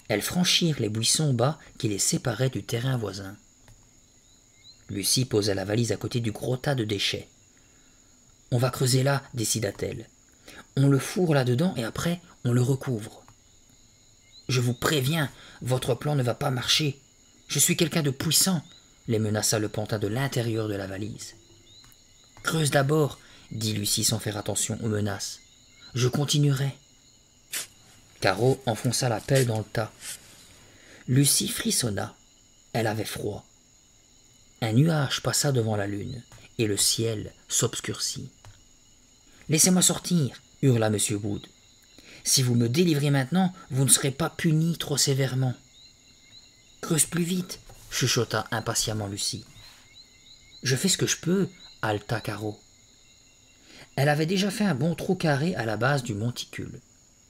Elles franchirent les buissons bas qui les séparaient du terrain voisin. Lucie posa la valise à côté du gros tas de déchets. « On va creuser là, » décida-t-elle. « On le fourre là-dedans et après, on le recouvre. »« Je vous préviens, votre plan ne va pas marcher. Je suis quelqu'un de puissant, » les menaça le pantin de l'intérieur de la valise. « Creuse d'abord, » dit Lucie sans faire attention aux menaces. « Je continuerai. » Caro enfonça la pelle dans le tas. Lucie frissonna. Elle avait froid. Un nuage passa devant la lune, et le ciel s'obscurcit. « Laissez-moi sortir !» hurla M. Wood. « Si vous me délivrez maintenant, vous ne serez pas puni trop sévèrement. »« Creuse plus vite !» chuchota impatiemment Lucie. « Je fais ce que je peux !» haleta Caro. Elle avait déjà fait un bon trou carré à la base du monticule.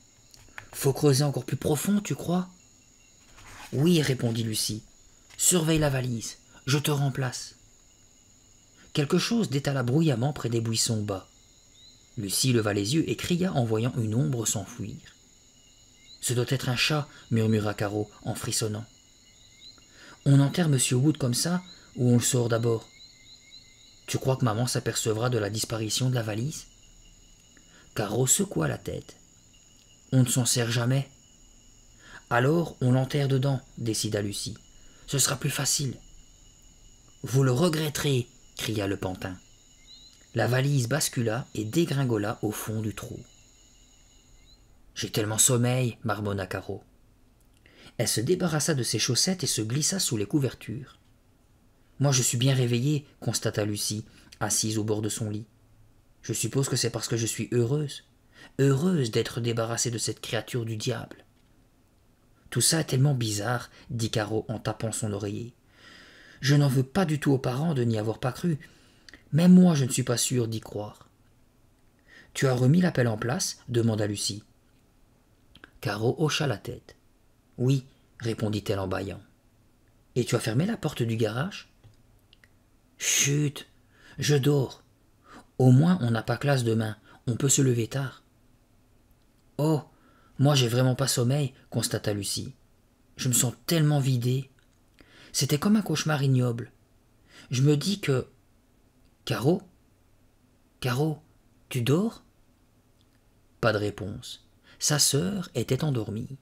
« Faut creuser encore plus profond, tu crois ?»« Oui, » répondit Lucie. « Surveille la valise, je te remplace. » Quelque chose détala bruyamment près des buissons bas. Lucie leva les yeux et cria en voyant une ombre s'enfuir. Ce doit être un chat, murmura Caro en frissonnant. On enterre Monsieur Wood comme ça, ou on le sort d'abord? Tu crois que maman s'apercevra de la disparition de la valise? Caro secoua la tête. On ne s'en sert jamais. Alors on l'enterre dedans, décida Lucie. Ce sera plus facile. Vous le regretterez, cria le pantin. La valise bascula et dégringola au fond du trou. J'ai tellement sommeil, marmonna Caro. Elle se débarrassa de ses chaussettes et se glissa sous les couvertures. Moi je suis bien réveillée, constata Lucie, assise au bord de son lit. Je suppose que c'est parce que je suis heureuse, heureuse d'être débarrassée de cette créature du diable. Tout ça est tellement bizarre, dit Caro en tapant son oreiller. Je n'en veux pas du tout aux parents de n'y avoir pas cru. Même moi je ne suis pas sûre d'y croire. Tu as remis l'appel en place? Demanda Lucie. Caro hocha la tête. Oui, répondit-elle en bâillant. Et tu as fermé la porte du garage? Chut, je dors. Au moins on n'a pas classe demain, on peut se lever tard. Oh, moi j'ai vraiment pas sommeil, constata Lucie. Je me sens tellement vidée. C'était comme un cauchemar ignoble. Je me dis que... Caro? Caro, tu dors? Pas de réponse. Sa sœur était endormie.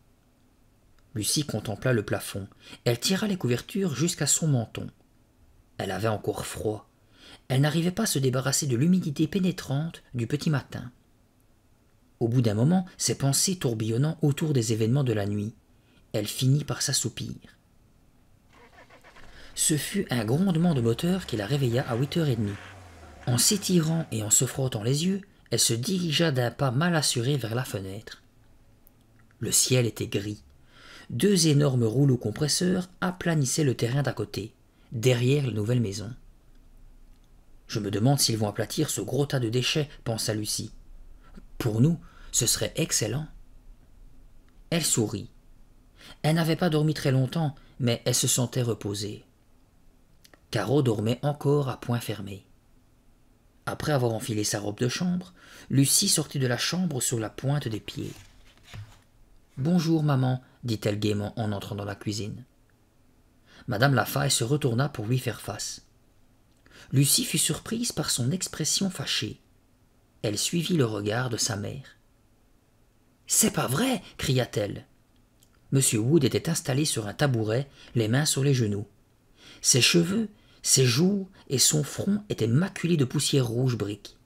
Lucie contempla le plafond. Elle tira les couvertures jusqu'à son menton. Elle avait encore froid. Elle n'arrivait pas à se débarrasser de l'humidité pénétrante du petit matin. Au bout d'un moment, ses pensées tourbillonnant autour des événements de la nuit, elle finit par s'assoupir. Ce fut un grondement de moteur qui la réveilla à 8h30. En s'étirant et en se frottant les yeux, elle se dirigea d'un pas mal assuré vers la fenêtre. Le ciel était gris. 2 énormes rouleaux compresseurs aplanissaient le terrain d'à côté, derrière la nouvelle maison. Je me demande s'ils vont aplatir ce gros tas de déchets, pensa Lucie. Pour nous, ce serait excellent. Elle sourit. Elle n'avait pas dormi très longtemps, mais elle se sentait reposée. Caro dormait encore à poings fermés. Après avoir enfilé sa robe de chambre, Lucie sortit de la chambre sur la pointe des pieds. « Bonjour, maman, dit-elle gaiement en entrant dans la cuisine. Madame Lafaille se retourna pour lui faire face. Lucie fut surprise par son expression fâchée. Elle suivit le regard de sa mère. « C'est pas vrai !» cria-t-elle. Monsieur Wood était installé sur un tabouret, les mains sur les genoux. Ses cheveux, ses joues et son front étaient maculés de poussière rouge brique.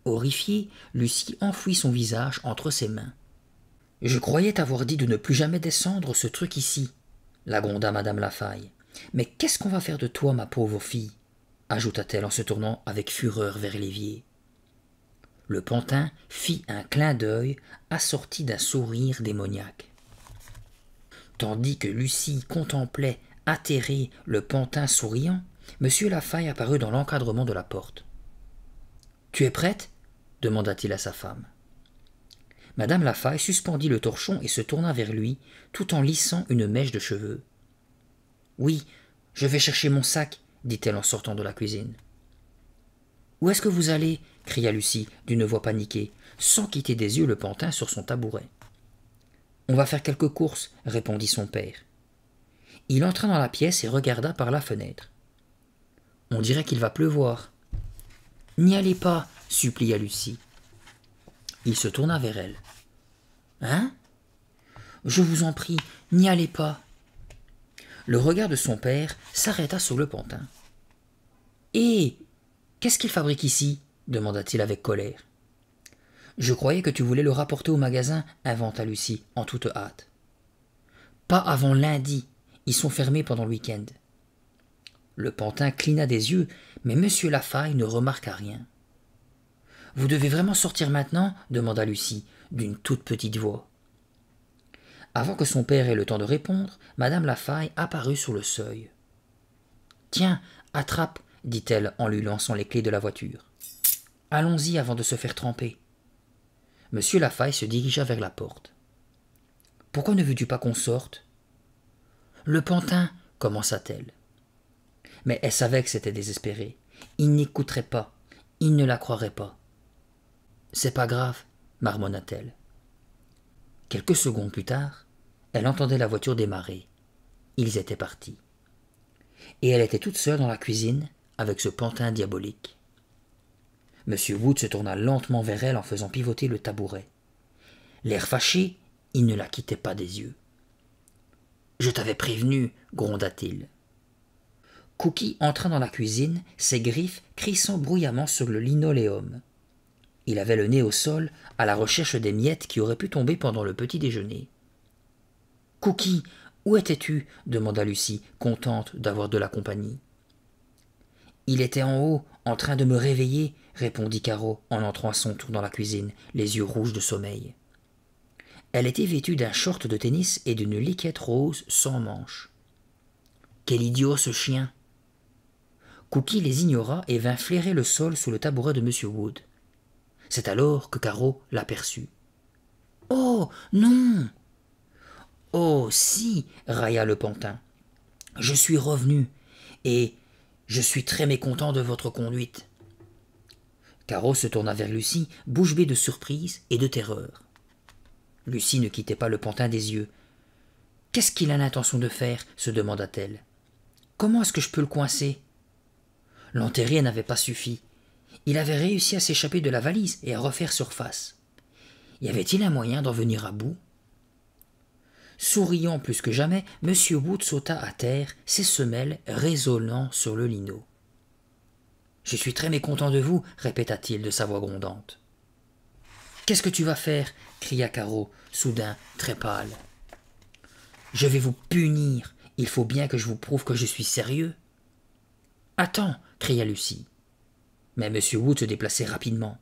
Horrifiée, Lucie enfouit son visage entre ses mains. « Je croyais t'avoir dit de ne plus jamais descendre ce truc ici, » la gronda madame Lafaille. « Mais qu'est-ce qu'on va faire de toi, ma pauvre fille ?» ajouta-t-elle en se tournant avec fureur vers l'évier. Le pantin fit un clin d'œil assorti d'un sourire démoniaque. Tandis que Lucie contemplait, atterrée, le pantin souriant, monsieur Lafaille apparut dans l'encadrement de la porte. « Tu es prête ?» demanda-t-il à sa femme. Madame Lafaille suspendit le torchon et se tourna vers lui, tout en lissant une mèche de cheveux. « Oui, je vais chercher mon sac, » dit-elle en sortant de la cuisine. « Où est-ce que vous allez ?» cria Lucie d'une voix paniquée, sans quitter des yeux le pantin sur son tabouret. « On va faire quelques courses, » répondit son père. Il entra dans la pièce et regarda par la fenêtre. « On dirait qu'il va pleuvoir. »« N'y allez pas, » supplia Lucie. Il se tourna vers elle. « Hein ? Je vous en prie, n'y allez pas. » Le regard de son père s'arrêta sur le pantin. « Hé, qu'est-ce qu'il fabrique ici ?» demanda-t-il avec colère. « Je croyais que tu voulais le rapporter au magasin, » inventa Lucie, en toute hâte. « Pas avant lundi, ils sont fermés pendant le week-end. » Le pantin cligna des yeux, mais monsieur Lafaille ne remarqua rien. « Vous devez vraiment sortir maintenant ?» demanda Lucie, d'une toute petite voix. Avant que son père ait le temps de répondre, madame Lafaille apparut sur le seuil. « Tiens, attrape, » dit-elle en lui lançant les clés de la voiture. « Allons-y avant de se faire tremper. » Monsieur Lafaille se dirigea vers la porte. « Pourquoi ne veux-tu pas qu'on sorte ?»« Le pantin, » commença-t-elle. Mais elle savait que c'était désespéré. Il n'écouterait pas, il ne la croirait pas. « C'est pas grave, » marmonna-t-elle. « Quelques secondes plus tard, elle entendait la voiture démarrer. Ils étaient partis. Et elle était toute seule dans la cuisine avec ce pantin diabolique. Monsieur Wood se tourna lentement vers elle en faisant pivoter le tabouret. L'air fâché, il ne la quittait pas des yeux. « Je t'avais prévenu, gronda-t-il. Cookie entra dans la cuisine, ses griffes crissant bruyamment sur le linoléum. Il avait le nez au sol, à la recherche des miettes qui auraient pu tomber pendant le petit déjeuner. « Cookie, où étais-tu » demanda Lucie, contente d'avoir de la compagnie. « Il était en haut, en train de me réveiller, » répondit Caro en entrant à son tour dans la cuisine, les yeux rouges de sommeil. Elle était vêtue d'un short de tennis et d'une liquette rose sans manches. « Quel idiot ce chien !» Cookie les ignora et vint flairer le sol sous le tabouret de M. Wood. C'est alors que Caro l'aperçut. « Oh, non !»« Oh, si !» railla le pantin. « Je suis revenu, et je suis très mécontent de votre conduite. » Caro se tourna vers Lucie, bouche bée de surprise et de terreur. Lucie ne quittait pas le pantin des yeux. « Qu'est-ce qu'il a l'intention de faire ?» se demanda-t-elle. « Comment est-ce que je peux le coincer ?» L'enterrer n'avait pas suffi. Il avait réussi à s'échapper de la valise et à refaire surface. Y avait-il un moyen d'en venir à bout? Souriant plus que jamais, M. Wood sauta à terre, ses semelles résonnant sur le lino. « Je suis très mécontent de vous, » répéta-t-il de sa voix grondante. « Qu'est-ce que tu vas faire » cria Caro, soudain très pâle. « Je vais vous punir. Il faut bien que je vous prouve que je suis sérieux. »« Attends » cria Lucie. Mais M. Wood se déplaçait rapidement.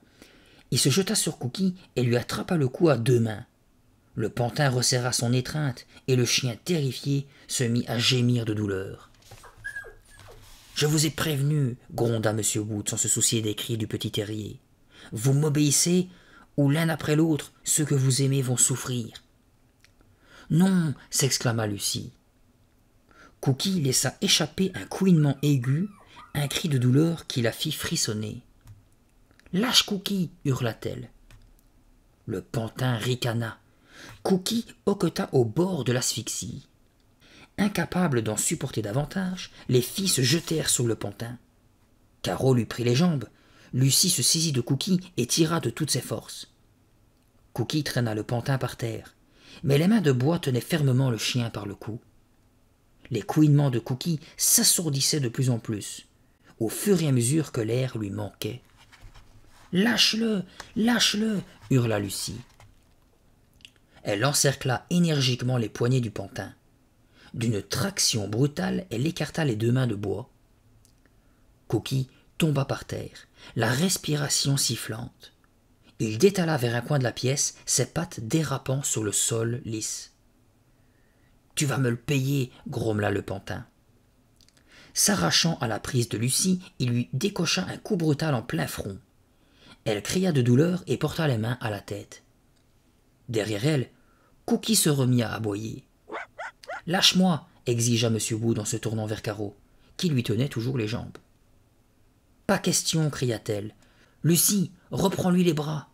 Il se jeta sur Cookie et lui attrapa le cou à 2 mains. Le pantin resserra son étreinte et le chien terrifié se mit à gémir de douleur. « Je vous ai prévenu, » gronda M. Wood sans se soucier des cris du petit terrier. « Vous m'obéissez ou l'un après l'autre, ceux que vous aimez vont souffrir. »« Non » s'exclama Lucie. Cookie laissa échapper un couinement aigu, un cri de douleur qui la fit frissonner. « Lâche Cookie » hurla-t-elle. Le pantin ricana. Cookie hoqueta au bord de l'asphyxie. Incapable d'en supporter davantage, les filles se jetèrent sur le pantin. Caro lui prit les jambes. Lucie se saisit de Cookie et tira de toutes ses forces. Cookie traîna le pantin par terre, mais les mains de bois tenaient fermement le chien par le cou. Les couinements de Cookie s'assourdissaient de plus en plus, au fur et à mesure que l'air lui manquait. « Lâche-le, lâche-le » hurla Lucie. Elle encercla énergiquement les poignets du pantin. D'une traction brutale, elle écarta les 2 mains de bois. Cookie tomba par terre, la respiration sifflante. Il détala vers un coin de la pièce, ses pattes dérapant sur le sol lisse. « Tu vas me le payer » grommela le pantin. S'arrachant à la prise de Lucie, il lui décocha un coup brutal en plein front. Elle cria de douleur et porta les mains à la tête. Derrière elle, Cookie se remit à aboyer. « Lâche-moi » exigea M. Wood en se tournant vers Caro, qui lui tenait toujours les jambes. « Pas question » cria-t-elle. « Lucie, reprends-lui les bras !»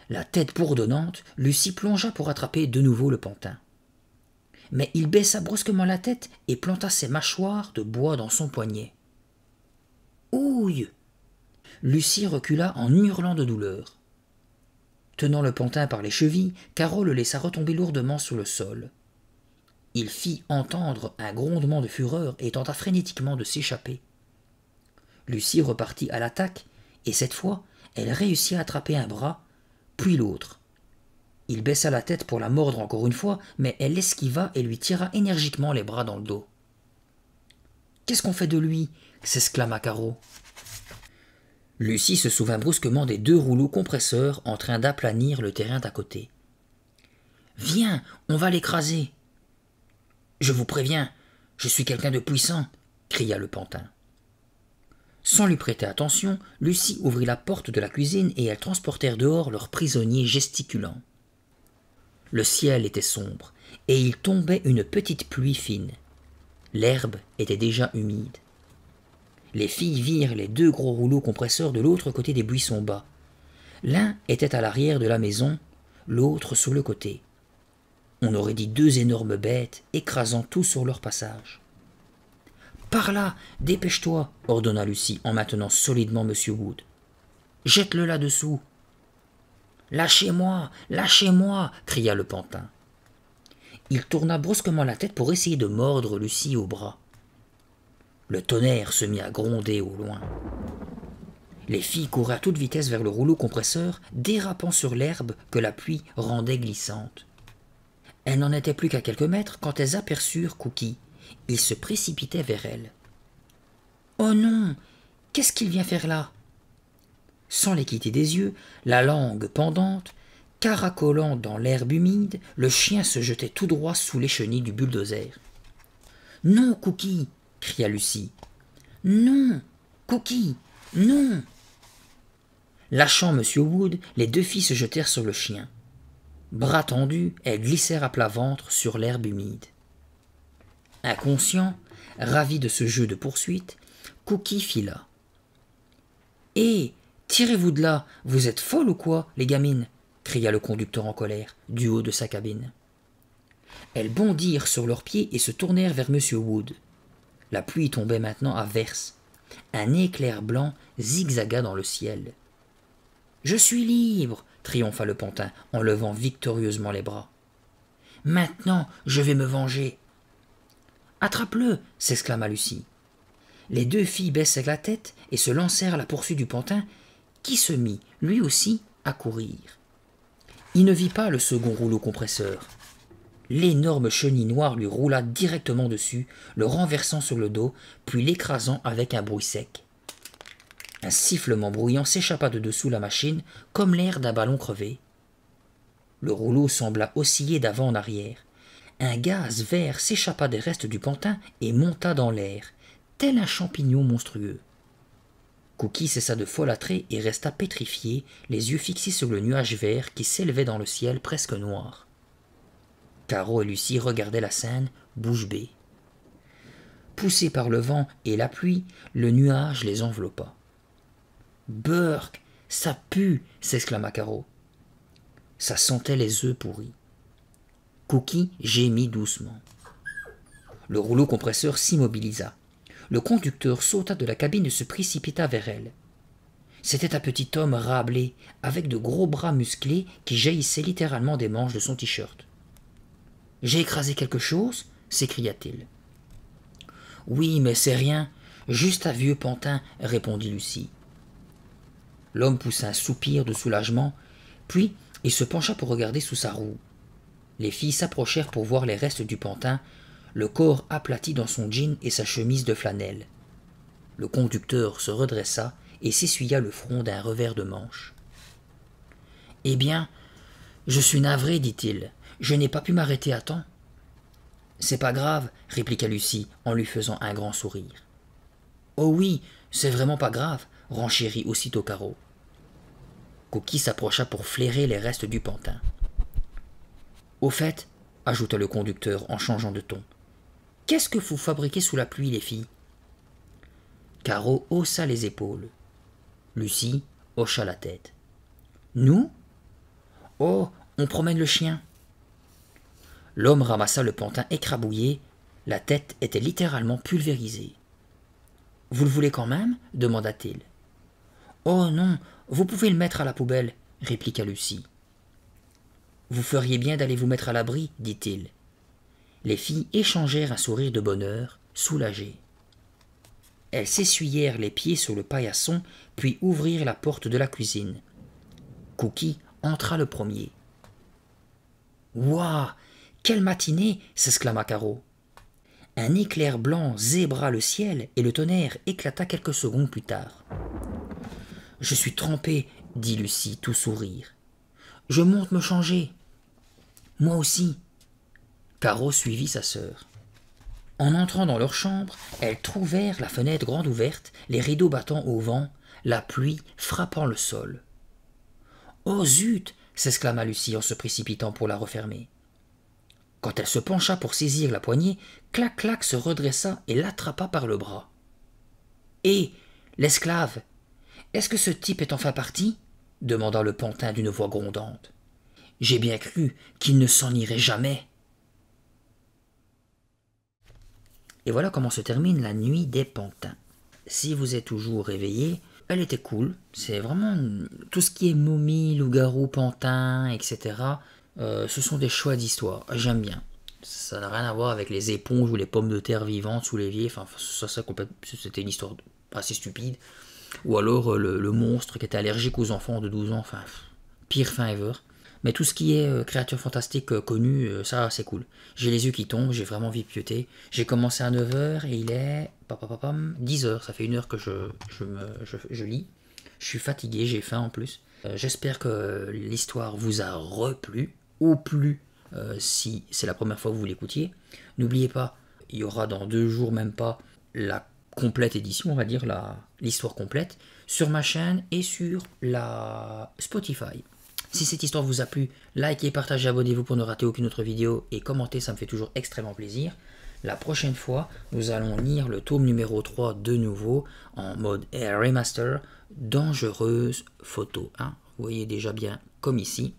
La tête bourdonnante, Lucie plongea pour attraper de nouveau le pantin. Mais il baissa brusquement la tête et planta ses mâchoires de bois dans son poignet. « Ouille !» Lucie recula en hurlant de douleur. Tenant le pantin par les chevilles, Caro le laissa retomber lourdement sur le sol. Il fit entendre un grondement de fureur et tenta frénétiquement de s'échapper. Lucie repartit à l'attaque, et cette fois, elle réussit à attraper un bras, puis l'autre. Il baissa la tête pour la mordre encore une fois, mais elle l'esquiva et lui tira énergiquement les bras dans le dos. « Qu'est-ce qu'on fait de lui » s'exclama Caro. Lucie se souvint brusquement des 2 rouleaux compresseurs en train d'aplanir le terrain d'à côté. « Viens, on va l'écraser !»« Je vous préviens, je suis quelqu'un de puissant !» cria le pantin. Sans lui prêter attention, Lucie ouvrit la porte de la cuisine et elles transportèrent dehors leur prisonnier gesticulant. Le ciel était sombre, et il tombait une petite pluie fine. L'herbe était déjà humide. Les filles virent les 2 gros rouleaux compresseurs de l'autre côté des buissons bas. L'un était à l'arrière de la maison, l'autre sur le côté. On aurait dit deux énormes bêtes écrasant tout sur leur passage. « Par là, dépêche-toi » ordonna Lucie en maintenant solidement M. Wood. « Jette-le là-dessous. »« Lâchez-moi, lâchez-moi » cria le pantin. Il tourna brusquement la tête pour essayer de mordre Lucie au bras. Le tonnerre se mit à gronder au loin. Les filles couraient à toute vitesse vers le rouleau compresseur, dérapant sur l'herbe que la pluie rendait glissante. Elles n'en étaient plus qu'à quelques mètres quand elles aperçurent Cookie. Il se précipitait vers elles. « Oh non! Qu'est-ce qu'il vient faire là ?» Sans les quitter des yeux, la langue pendante, caracolant dans l'herbe humide, le chien se jetait tout droit sous les chenilles du bulldozer. « Non, Cookie !» cria Lucie. « Non, Cookie, non !» Lâchant M. Wood, les deux filles se jetèrent sur le chien. Bras tendus, elles glissèrent à plat ventre sur l'herbe humide. Inconscient, ravi de ce jeu de poursuite, Cookie fila. « Hé, tirez-vous de là, vous êtes folles ou quoi, les gamines ?» cria le conducteur en colère, du haut de sa cabine. Elles bondirent sur leurs pieds et se tournèrent vers M. Wood. La pluie tombait maintenant à verse. Un éclair blanc zigzaga dans le ciel. « Je suis libre !» triompha le pantin en levant victorieusement les bras. « Maintenant, je vais me venger !»« Attrape-le !» s'exclama Lucie. Les deux filles baissèrent la tête et se lancèrent à la poursuite du pantin, qui se mit, lui aussi, à courir. Il ne vit pas le second rouleau compresseur. L'énorme chenille noire lui roula directement dessus, le renversant sur le dos, puis l'écrasant avec un bruit sec. Un sifflement bruyant s'échappa de dessous la machine, comme l'air d'un ballon crevé. Le rouleau sembla osciller d'avant en arrière. Un gaz vert s'échappa des restes du pantin et monta dans l'air, tel un champignon monstrueux. Cookie cessa de folâtrer et resta pétrifié, les yeux fixés sur le nuage vert qui s'élevait dans le ciel presque noir. Caro et Lucie regardaient la scène, bouche bée. Poussés par le vent et la pluie, le nuage les enveloppa. « Burk, ça pue !» s'exclama Caro. Ça sentait les œufs pourris. Cookie gémit doucement. Le rouleau compresseur s'immobilisa. Le conducteur sauta de la cabine et se précipita vers elle. C'était un petit homme râblé, avec de gros bras musclés qui jaillissaient littéralement des manches de son t-shirt. « J'ai écrasé quelque chose ?» s'écria-t-il. « Oui, mais c'est rien, juste un vieux pantin, » répondit Lucie. L'homme poussa un soupir de soulagement, puis il se pencha pour regarder sous sa roue. Les filles s'approchèrent pour voir les restes du pantin, le corps aplati dans son jean et sa chemise de flanelle. Le conducteur se redressa et s'essuya le front d'un revers de manche. « Eh bien, je suis navré, dit-il. Je n'ai pas pu m'arrêter à temps. »« C'est pas grave, répliqua Lucie en lui faisant un grand sourire. « Oh oui, c'est vraiment pas grave, renchérit aussitôt Caro. Cookie s'approcha pour flairer les restes du pantin. « Au fait, ajouta le conducteur en changeant de ton, qu'est-ce que vous fabriquez sous la pluie, les filles ?» Caro haussa les épaules. Lucie hocha la tête. « Nous ? Oh, on promène le chien. » L'homme ramassa le pantin écrabouillé, la tête était littéralement pulvérisée. « Vous le voulez quand même ?» demanda-t-il. « Oh non, vous pouvez le mettre à la poubelle, » répliqua Lucie. « Vous feriez bien d'aller vous mettre à l'abri, » dit-il. Les filles échangèrent un sourire de bonheur, soulagées. Elles s'essuyèrent les pieds sur le paillasson, puis ouvrirent la porte de la cuisine. Cookie entra le premier. « Ouah, quelle matinée !» s'exclama Caro. Un éclair blanc zébra le ciel et le tonnerre éclata quelques secondes plus tard. « Je suis trempée, » dit Lucie, tout sourire. « Je monte me changer. »« Moi aussi. » Caro suivit sa sœur. En entrant dans leur chambre, elles trouvèrent la fenêtre grande ouverte, les rideaux battant au vent, la pluie frappant le sol. « Oh zut !» s'exclama Lucie en se précipitant pour la refermer. Quand elle se pencha pour saisir la poignée, Clac-Clac se redressa et l'attrapa par le bras. « Hé, l'esclave, est-ce que ce type est enfin parti ?» demanda le pantin d'une voix grondante. J'ai bien cru qu'il ne s'en irait jamais. Et voilà comment se termine la nuit des pantins. Si vous êtes toujours réveillé, elle était cool. C'est vraiment tout ce qui est momie, loup-garou, pantin, etc. Ce sont des choix d'histoire. J'aime bien. Ça n'a rien à voir avec les éponges ou les pommes de terre vivantes sous l'évier. Enfin, c'était une histoire assez stupide. Ou alors le monstre qui était allergique aux enfants de 12 ans. Enfin, pire fin ever. Mais tout ce qui est créature fantastique connue, ça c'est cool. J'ai les yeux qui tombent, j'ai vraiment envie de pioter. J'ai commencé à 9h et il est 10h, ça fait 1 heure que je lis. Je suis fatigué, j'ai faim en plus. J'espère que l'histoire vous a replu, ou plu si c'est la première fois que vous l'écoutiez. N'oubliez pas, il y aura dans 2 jours même pas la complète édition, on va dire l'histoire complète, sur ma chaîne et sur la Spotify. Si cette histoire vous a plu, likez, partagez, abonnez-vous pour ne rater aucune autre vidéo et commentez, ça me fait toujours extrêmement plaisir. La prochaine fois, nous allons lire le tome numéro 3 de nouveau en mode remaster, dangereuse photo. Hein, vous voyez déjà bien comme ici.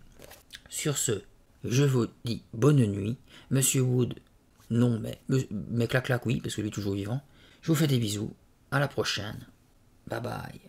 Sur ce, je vous dis bonne nuit. Monsieur Wood, non, mais clac clac oui, parce que lui est toujours vivant. Je vous fais des bisous. À la prochaine. Bye bye.